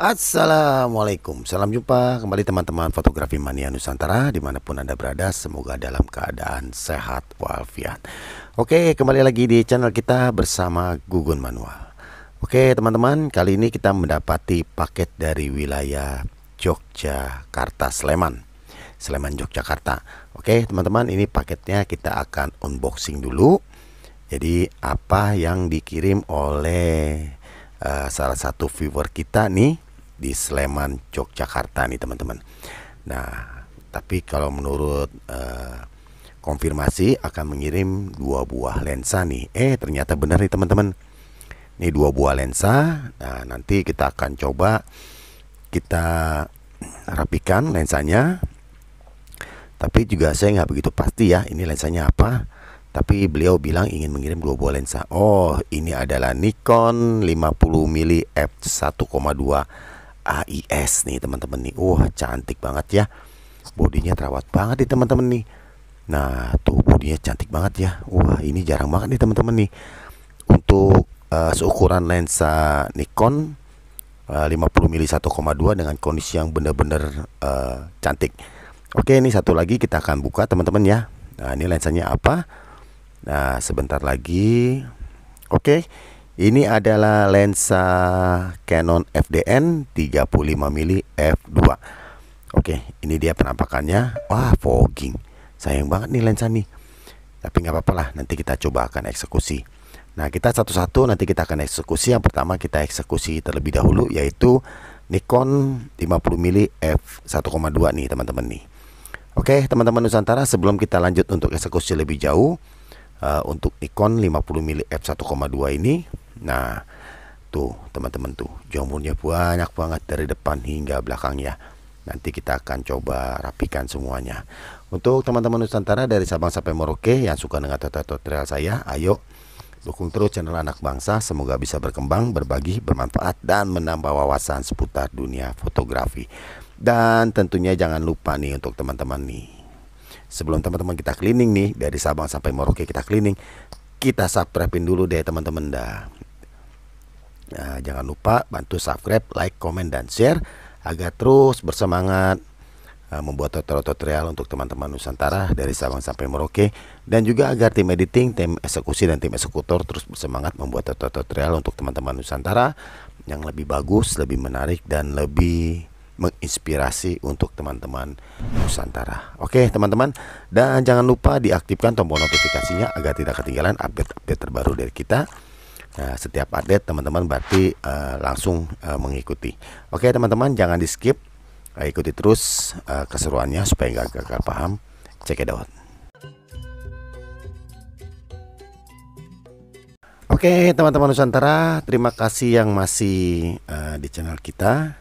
Assalamualaikum, salam jumpa kembali teman-teman fotografi mania Nusantara dimanapun Anda berada, semoga dalam keadaan sehat walafiat. Oke, kembali lagi di channel kita bersama Gugun Manual. Oke teman-teman, kali ini kita mendapati paket dari wilayah Yogyakarta, Sleman Yogyakarta. Oke teman-teman, ini paketnya kita akan unboxing dulu. Jadi apa yang dikirim oleh salah satu viewer kita nih di Sleman Yogyakarta nih teman-teman. Nah, tapi kalau menurut konfirmasi akan mengirim 2 buah lensa nih. Ternyata benar nih teman-teman. Ini 2 buah lensa. Nah, nanti kita akan coba kita rapikan lensanya. Tapi juga saya nggak begitu pasti ya ini lensanya apa. Tapi beliau bilang ingin mengirim 2 buah lensa. Oh, ini adalah Nikon 50mm f1,2 AIS nih teman-teman nih. Wah, cantik banget ya. Bodinya terawat banget nih teman-teman nih. Nah, tuh bodinya cantik banget ya. Wah, ini jarang banget nih teman-teman nih. Untuk seukuran lensa Nikon 50mm 1,2 dengan kondisi yang benar-benar cantik. Oke, ini satu lagi kita akan buka teman-teman ya. Nah, ini lensanya apa? Nah, sebentar lagi. Oke. Ini adalah lensa Canon FDN 35mm f2. Oke, ini dia penampakannya. Wah, fogging. Sayang banget nih lensa nih. Tapi nggak apa-apa lah, nanti kita coba akan eksekusi. Nah, kita satu-satu nanti kita akan eksekusi. Yang pertama kita eksekusi terlebih dahulu, yaitu Nikon 50mm f1,2 nih teman-teman nih. Oke teman-teman Nusantara, sebelum kita lanjut untuk eksekusi lebih jauh, untuk Nikon 50mm f1,2 ini, nah tuh teman-teman tuh jamurnya banyak banget dari depan hingga belakang ya. Nanti kita akan coba rapikan semuanya. Untuk teman-teman Nusantara dari Sabang sampai Merauke yang suka dengan tutorial saya, ayo dukung terus channel Anak Bangsa. Semoga bisa berkembang, berbagi, bermanfaat, dan menambah wawasan seputar dunia fotografi. Dan tentunya jangan lupa nih untuk teman-teman nih, sebelum teman-teman kita cleaning nih dari Sabang sampai Merauke kita cleaning, kita subscribein dulu deh teman-teman dah. Nah, jangan lupa bantu subscribe, like, komen, dan share agar terus bersemangat membuat tutorial untuk teman-teman Nusantara dari Sabang sampai Merauke, dan juga agar tim editing, tim eksekusi, dan tim eksekutor terus bersemangat membuat tutorial untuk teman-teman Nusantara yang lebih bagus, lebih menarik, dan lebih menginspirasi untuk teman-teman Nusantara. Oke teman-teman, dan jangan lupa diaktifkan tombol notifikasinya agar tidak ketinggalan update-update terbaru dari kita. Nah, setiap update teman-teman berarti langsung mengikuti. Oke teman-teman, jangan di skip, ikuti terus keseruannya supaya nggak gagal paham. Check it out. Oke teman-teman Nusantara, terima kasih yang masih di channel kita.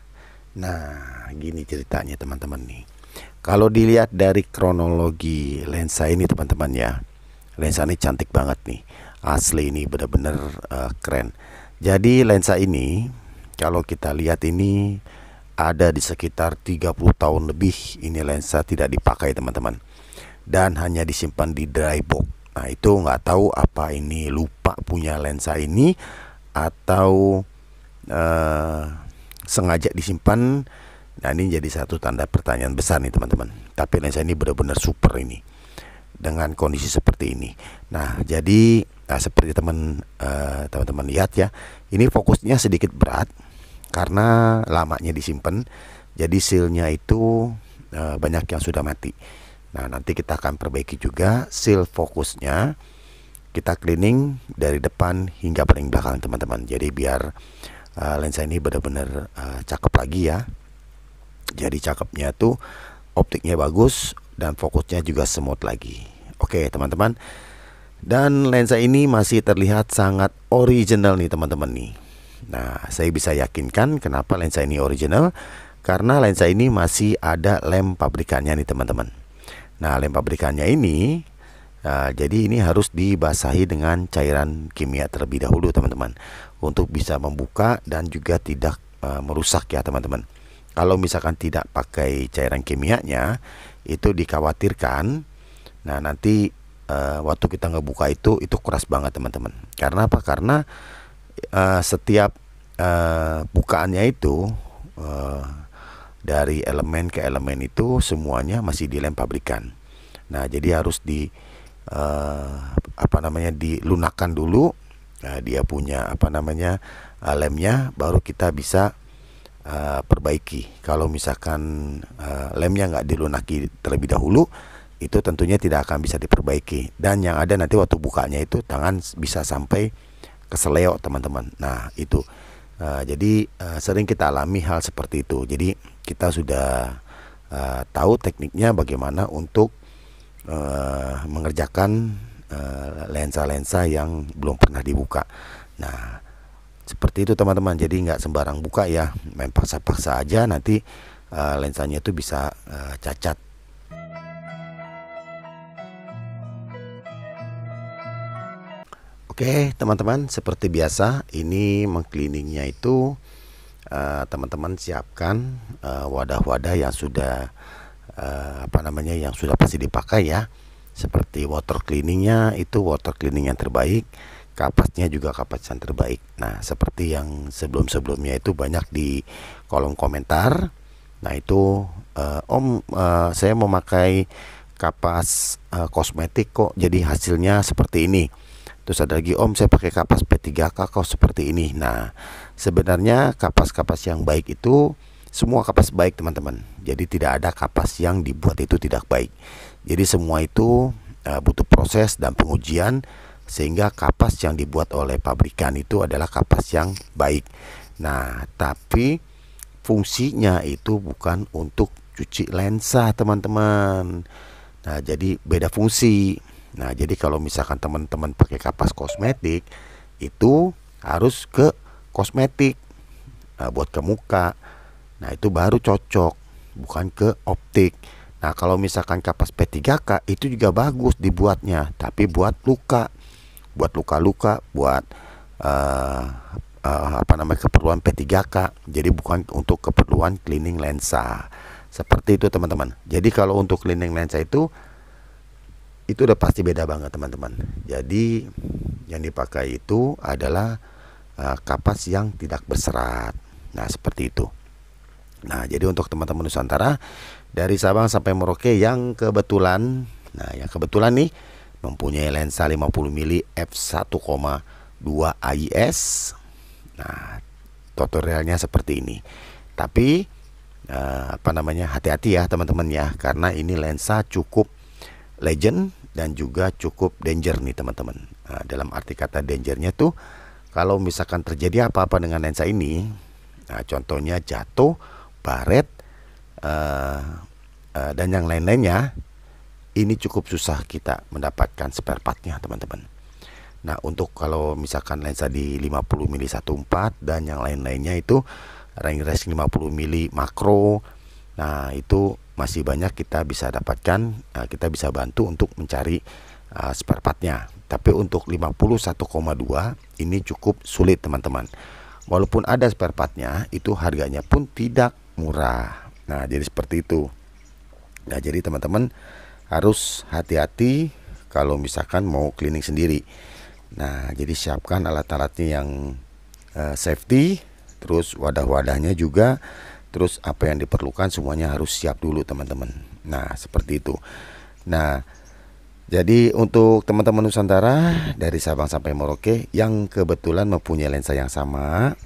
Nah, gini ceritanya teman-teman nih. Kalau dilihat dari kronologi lensa ini teman-teman ya, lensa ini cantik banget nih. Asli ini benar-benar keren. Jadi lensa ini kalau kita lihat ini ada di sekitar 30 tahun lebih ini lensa tidak dipakai teman-teman, dan hanya disimpan di dry box. Nah, itu nggak tahu apa ini lupa punya lensa ini atau sengaja disimpan. Nah, ini jadi satu tanda pertanyaan besar nih teman-teman. Tapi lensa ini benar-benar super ini dengan kondisi seperti ini. Nah, jadi seperti teman-teman lihat ya, ini fokusnya sedikit berat karena lamanya disimpan. Jadi sealnya itu banyak yang sudah mati. Nah, nanti kita akan perbaiki juga seal fokusnya. Kita cleaning dari depan hingga paling belakang teman-teman. Jadi biar lensa ini benar-benar cakep lagi ya. Jadi cakepnya tuh optiknya bagus dan fokusnya juga smooth lagi. Oke teman-teman, dan lensa ini masih terlihat sangat original nih teman-teman nih. Nah, saya bisa yakinkan kenapa lensa ini original, karena lensa ini masih ada lem pabrikannya nih teman-teman. Nah, lem pabrikannya ini jadi ini harus dibasahi dengan cairan kimia terlebih dahulu teman-teman, untuk bisa membuka dan juga tidak merusak ya teman-teman. Kalau misalkan tidak pakai cairan kimianya, itu dikhawatirkan. Nah, nanti waktu kita ngebuka itu keras banget teman-teman. Karena apa? Karena setiap bukaannya itu dari elemen ke elemen itu semuanya masih dilem pabrikan. Nah, jadi harus dilunakkan dulu. Nah, dia punya lemnya, baru kita bisa perbaiki. Kalau misalkan lemnya nggak dilunaki terlebih dahulu, itu tentunya tidak akan bisa diperbaiki. Dan yang ada nanti waktu bukanya itu tangan bisa sampai keseleo teman-teman. Nah itu jadi sering kita alami hal seperti itu. Jadi kita sudah tahu tekniknya bagaimana untuk mengerjakan lensa-lensa yang belum pernah dibuka. Nah seperti itu teman-teman. Jadi nggak sembarang buka ya, main paksa-paksa aja, nanti lensanya itu bisa cacat. Oke teman-teman, seperti biasa ini mengcleaningnya itu teman-teman siapkan wadah-wadah yang sudah yang sudah pasti dipakai ya. Seperti water cleaningnya itu water cleaning yang terbaik, kapasnya juga kapas yang terbaik. Nah seperti yang sebelum-sebelumnya itu banyak di kolom komentar. Nah itu saya memakai kapas kosmetik kok jadi hasilnya seperti ini. Terus ada lagi, Om saya pakai kapas P3K kok seperti ini. Nah sebenarnya kapas-kapas yang baik itu semua kapas baik teman-teman. Jadi tidak ada kapas yang dibuat itu tidak baik. Jadi semua itu butuh proses dan pengujian, sehingga kapas yang dibuat oleh pabrikan itu adalah kapas yang baik. Nah tapi fungsinya itu bukan untuk cuci lensa teman-teman. Nah jadi beda fungsi. Nah jadi kalau misalkan teman-teman pakai kapas kosmetik, itu harus ke kosmetik, buat ke muka. Nah itu baru cocok, bukan ke optik. Nah kalau misalkan kapas P3K itu juga bagus dibuatnya, tapi buat luka, buat luka-luka, buat keperluan P3K. Jadi bukan untuk keperluan cleaning lensa. Seperti itu teman-teman. Jadi kalau untuk cleaning lensa itu udah pasti beda banget teman-teman. Jadi yang dipakai itu adalah kapas yang tidak berserat. Nah seperti itu. Nah jadi untuk teman-teman Nusantara dari Sabang sampai Merauke yang kebetulan nih mempunyai lensa 50 mm f1,2 AIS. Nah tutorialnya seperti ini. Tapi hati-hati ya teman-teman ya, karena ini lensa cukup legend dan juga cukup danger nih teman-teman. Nah, dalam arti kata dangernya tuh kalau misalkan terjadi apa-apa dengan lensa ini, nah, contohnya jatuh, baret, dan yang lain-lainnya, ini cukup susah kita mendapatkan spare partnya teman-teman. Nah untuk kalau misalkan lensa di 50 mm 1.4 dan yang lain-lainnya itu range 50 mm makro, nah itu masih banyak kita bisa dapatkan, kita bisa bantu untuk mencari spare partnya. Tapi untuk 50 1,2 ini cukup sulit teman-teman. Walaupun ada spare partnya, itu harganya pun tidak murah. Nah jadi seperti itu. Nah jadi teman-teman harus hati-hati kalau misalkan mau cleaning sendiri. Nah jadi siapkan alat-alatnya yang safety, terus wadah-wadahnya juga. Terus apa yang diperlukan semuanya harus siap dulu teman-teman. Nah seperti itu. Nah jadi untuk teman-teman Nusantara dari Sabang sampai Merauke yang kebetulan mempunyai lensa yang sama,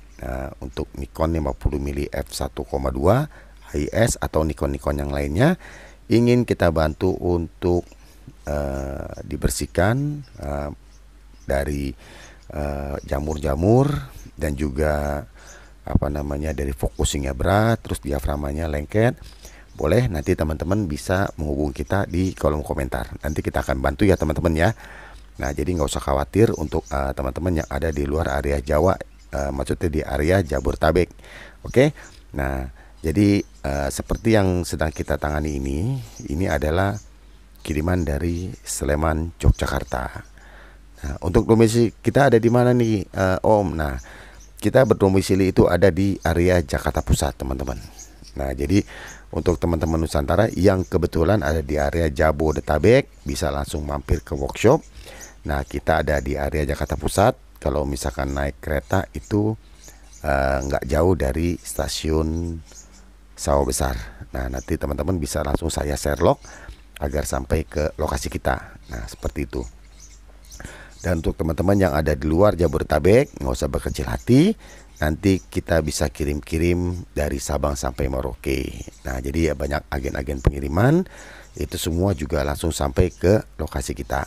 untuk Nikon 50 mm f1,2 AIS atau Nikon yang lainnya, ingin kita bantu untuk dibersihkan dari jamur-jamur dan juga dari focusingnya berat, terus diaframanya lengket, boleh nanti teman-teman bisa menghubungi kita di kolom komentar. Nanti kita akan bantu ya teman-teman ya. Nah jadi nggak usah khawatir untuk teman-teman yang ada di luar area Jawa, maksudnya di area Jabodetabek. Oke. Nah jadi seperti yang sedang kita tangani ini adalah kiriman dari Sleman, Yogyakarta. Nah untuk domisili kita ada di mana nih Om? Nah kita berdomisili itu ada di area Jakarta Pusat teman-teman. Nah jadi untuk teman-teman Nusantara yang kebetulan ada di area Jabodetabek, bisa langsung mampir ke workshop. Nah kita ada di area Jakarta Pusat. Kalau misalkan naik kereta itu nggak jauh dari stasiun sawah besar. Nah, nanti teman-teman bisa langsung saya Sherlock agar sampai ke lokasi kita. Nah, seperti itu. Dan untuk teman-teman yang ada di luar Jabodetabek, nggak usah berkecil hati. Nanti kita bisa kirim-kirim dari Sabang sampai Merauke. Nah, jadi ya banyak agen-agen pengiriman. Itu semua juga langsung sampai ke lokasi kita.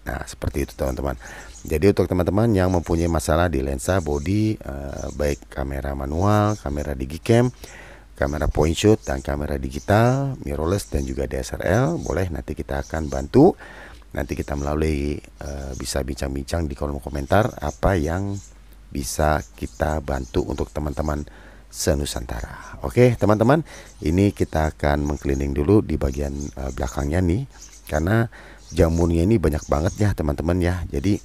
Nah, seperti itu teman-teman. Jadi untuk teman-teman yang mempunyai masalah di lensa body, baik kamera manual, kamera digicam, kamera point shoot, dan kamera digital, mirrorless, dan juga DSLR, boleh nanti kita akan bantu. Nanti kita melalui bisa bincang-bincang di kolom komentar apa yang bisa kita bantu untuk teman-teman se-Nusantara. Oke teman-teman, ini kita akan mengcleaning dulu di bagian belakangnya nih, karena jamurnya ini banyak banget ya teman-teman ya. Jadi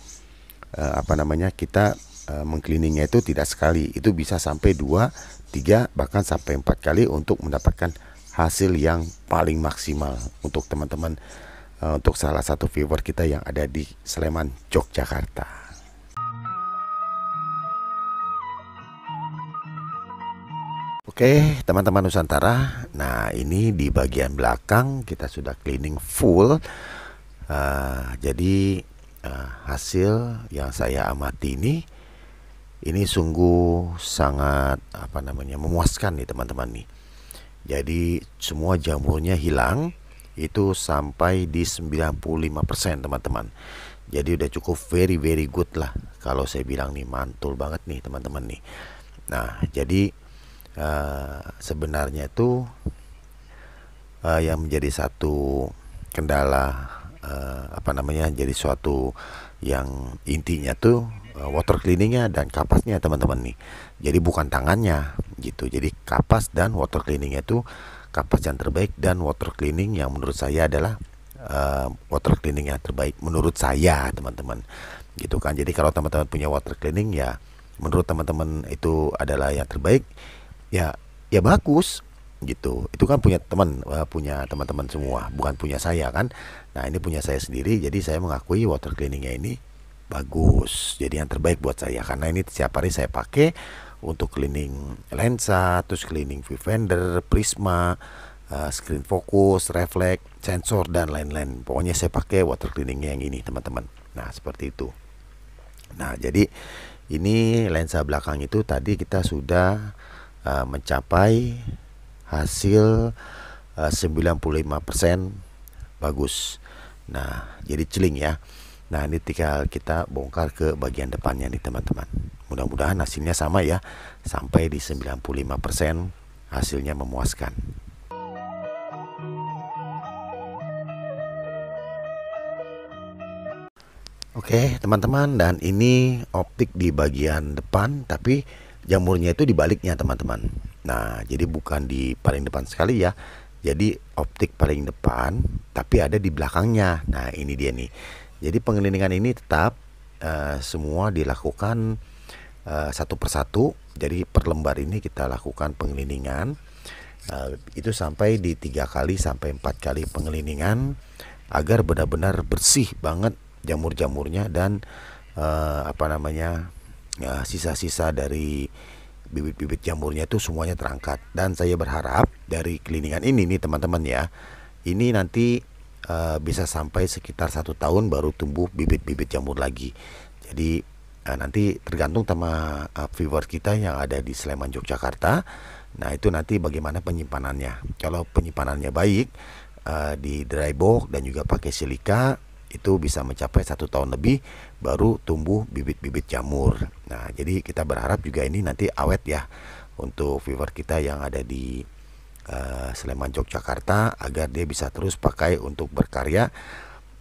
kita mengcleaningnya itu tidak sekali, itu bisa sampai 2, 3, bahkan sampai 4 kali untuk mendapatkan hasil yang paling maksimal untuk teman-teman, untuk salah satu viewer kita yang ada di Sleman, Yogyakarta. Oke teman-teman Nusantara, nah ini di bagian belakang kita sudah cleaning full. Jadi hasil yang saya amati ini sungguh sangat memuaskan nih teman-teman nih. Jadi semua jamurnya hilang, itu sampai di 95% teman-teman. Jadi udah cukup very good lah kalau saya bilang nih, mantul banget nih teman-teman nih. Nah jadi sebenarnya itu yang menjadi satu kendala, jadi suatu yang intinya tuh water cleaningnya dan kapasnya teman-teman nih. Jadi bukan tangannya gitu. Jadi kapas dan water cleaningnya tuh kapas yang terbaik, dan water cleaning yang menurut saya adalah water cleaning yang terbaik menurut saya teman-teman gitu kan. Jadi kalau teman-teman punya water cleaning ya menurut teman-teman itu adalah yang terbaik, ya bagus gitu. Itu kan punya teman-teman semua, bukan punya saya kan. Nah ini punya saya sendiri, jadi saya mengakui water cleaningnya ini bagus, jadi yang terbaik buat saya, karena ini setiap hari saya pakai untuk cleaning lensa, terus cleaning viewfinder, prisma, screen focus, refleks, sensor, dan lain-lain. Pokoknya saya pakai water cleaningnya yang ini teman-teman. Nah seperti itu. Nah jadi ini lensa belakang itu tadi kita sudah mencapai hasil 95% bagus. Nah jadi celing ya. Nah ini tinggal kita bongkar ke bagian depannya nih teman-teman. Mudah-mudahan hasilnya sama ya, sampai di 95% hasilnya memuaskan. Oke teman-teman, dan ini optik di bagian depan, tapi jamurnya itu dibaliknya teman-teman. Nah jadi bukan di paling depan sekali ya, jadi optik paling depan tapi ada di belakangnya. Nah ini dia nih. Jadi pengelilingan ini tetap semua dilakukan satu persatu. Jadi per lembar ini kita lakukan pengelilingan, itu sampai di 3 kali sampai 4 kali pengelilingan, agar benar-benar bersih banget jamur-jamurnya, dan sisa-sisa dari bibit-bibit jamurnya itu semuanya terangkat. Dan saya berharap dari cleaningan ini nih teman-teman ya, ini nanti bisa sampai sekitar 1 tahun baru tumbuh bibit-bibit jamur lagi. Jadi nanti tergantung sama viewer kita yang ada di Sleman, Yogyakarta. Nah itu nanti bagaimana penyimpanannya. Kalau penyimpanannya baik, di dry box dan juga pakai silika, itu bisa mencapai 1 tahun lebih baru tumbuh bibit-bibit jamur. Nah jadi kita berharap juga ini nanti awet ya untuk viewer kita yang ada di Sleman, Yogyakarta, agar dia bisa terus pakai untuk berkarya,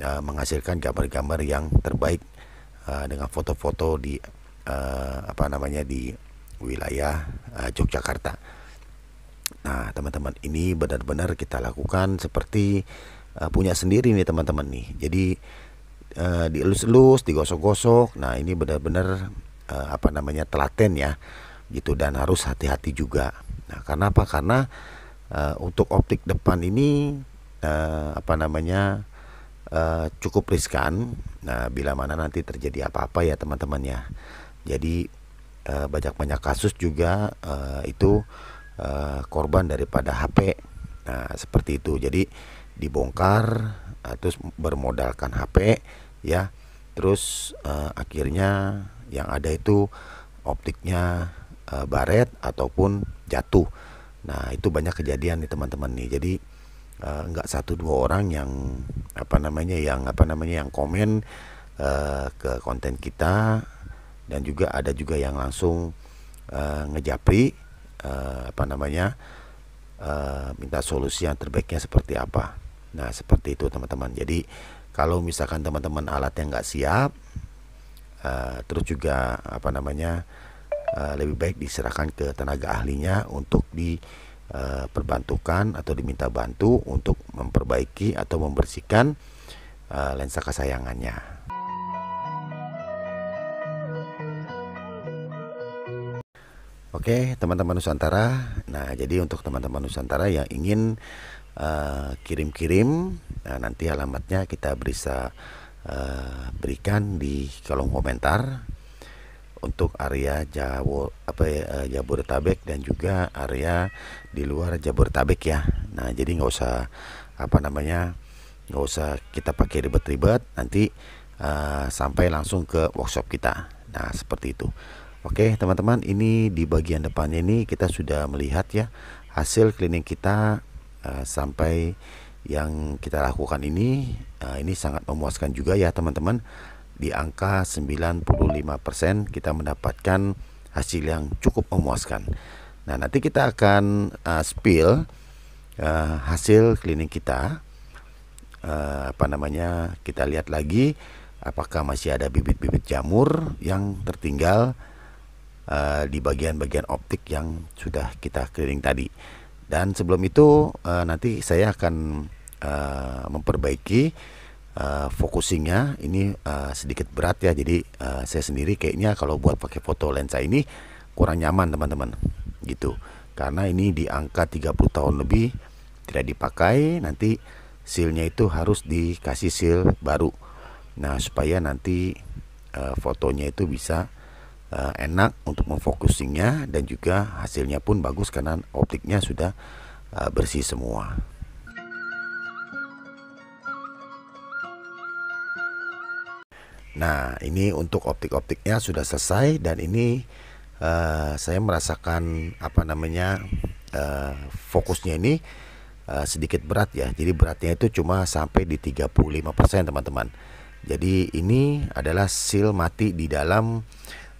menghasilkan gambar-gambar yang terbaik dengan foto-foto di di wilayah Yogyakarta. Nah teman-teman, ini benar-benar kita lakukan seperti punya sendiri nih teman-teman nih. Jadi dielus-elus, digosok-gosok. Nah ini benar-benar telaten ya gitu, dan harus hati-hati juga. Nah karena apa? Karena untuk optik depan ini cukup riskan. Nah bila mana nanti terjadi apa-apa ya teman-teman ya. Jadi banyak kasus juga itu korban daripada HP. Nah, seperti itu. Jadi dibongkar, terus bermodalkan HP ya. Terus akhirnya yang ada itu optiknya baret ataupun jatuh. Nah, itu banyak kejadian nih teman-teman nih. Jadi nggak satu dua orang yang yang komen ke konten kita, dan juga ada juga yang langsung ngejapri minta solusi yang terbaiknya seperti apa. Nah, seperti itu teman-teman. Jadi kalau misalkan teman-teman alatnya nggak siap, terus juga lebih baik diserahkan ke tenaga ahlinya untuk diperbantukan atau diminta bantu untuk memperbaiki atau membersihkan lensa kesayangannya. Oke, teman-teman Nusantara. Nah, jadi untuk teman-teman Nusantara yang ingin kirim-kirim, nanti alamatnya kita bisa berikan di kolom komentar untuk area Jabodetabek dan juga area di luar Jabodetabek ya. Nah, jadi nggak usah kita pakai ribet-ribet, nanti sampai langsung ke workshop kita. Nah, seperti itu. Oke teman-teman, ini di bagian depannya ini kita sudah melihat ya hasil cleaning kita sampai yang kita lakukan ini sangat memuaskan juga ya teman-teman. Di angka 95% kita mendapatkan hasil yang cukup memuaskan. Nah, nanti kita akan spill hasil cleaning kita. Kita lihat lagi apakah masih ada bibit-bibit jamur yang tertinggal di bagian-bagian optik yang sudah kita cleaning tadi. Dan sebelum itu nanti saya akan memperbaiki focusingnya. Ini sedikit berat ya, jadi saya sendiri kayaknya kalau buat pakai foto lensa ini kurang nyaman teman-teman gitu, karena ini di angka 30 tahun lebih tidak dipakai. Nanti sealnya itu harus dikasih seal baru, nah supaya nanti fotonya itu bisa enak untuk memfocusingnya, dan juga hasilnya pun bagus karena optiknya sudah bersih semua. Nah, ini untuk optik-optiknya sudah selesai, dan ini saya merasakan fokusnya ini sedikit berat ya. Jadi beratnya itu cuma sampai di 35% teman-teman. Jadi ini adalah seal mati di dalam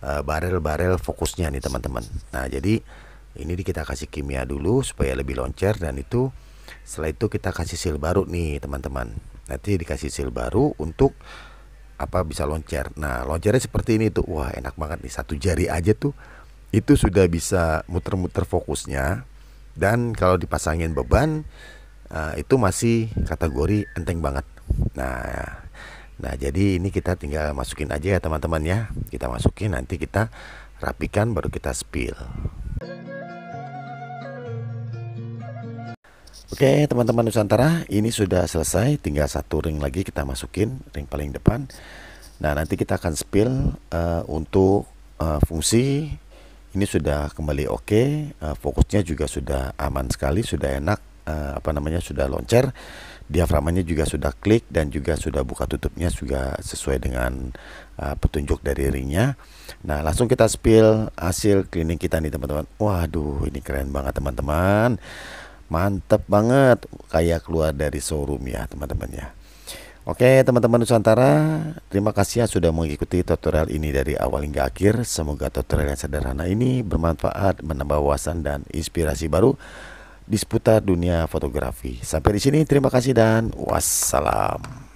barel-barel fokusnya nih teman-teman. Nah, jadi ini kita kasih kimia dulu supaya lebih loncer, dan itu setelah itu kita kasih seal baru nih teman-teman. Nanti dikasih seal baru untuk bisa loncer. Nah, loncernya seperti ini tuh. Wah, enak banget nih, satu jari aja tuh itu sudah bisa muter-muter fokusnya. Dan kalau dipasangin beban itu masih kategori enteng banget. Nah, jadi ini kita tinggal masukin aja ya teman-teman ya. Kita masukin, nanti kita rapikan, baru kita spill. Oke teman-teman Nusantara, ini sudah selesai. Tinggal satu ring lagi kita masukin, ring paling depan. Nah, nanti kita akan spill untuk fungsi. Ini sudah kembali oke. Fokusnya juga sudah aman sekali, sudah enak, sudah loncer. Diaframanya juga sudah klik, dan juga sudah buka tutupnya juga sesuai dengan petunjuk dari ringnya. Nah, langsung kita spill hasil cleaning kita nih teman-teman. Waduh, ini keren banget teman-teman, mantep banget, kayak keluar dari showroom ya teman-teman ya. Oke teman-teman Nusantara, terima kasih ya sudah mengikuti tutorial ini dari awal hingga akhir. Semoga tutorial yang sederhana ini bermanfaat, menambah wawasan dan inspirasi baru di seputar dunia fotografi. Sampai di sini, terima kasih dan wassalam.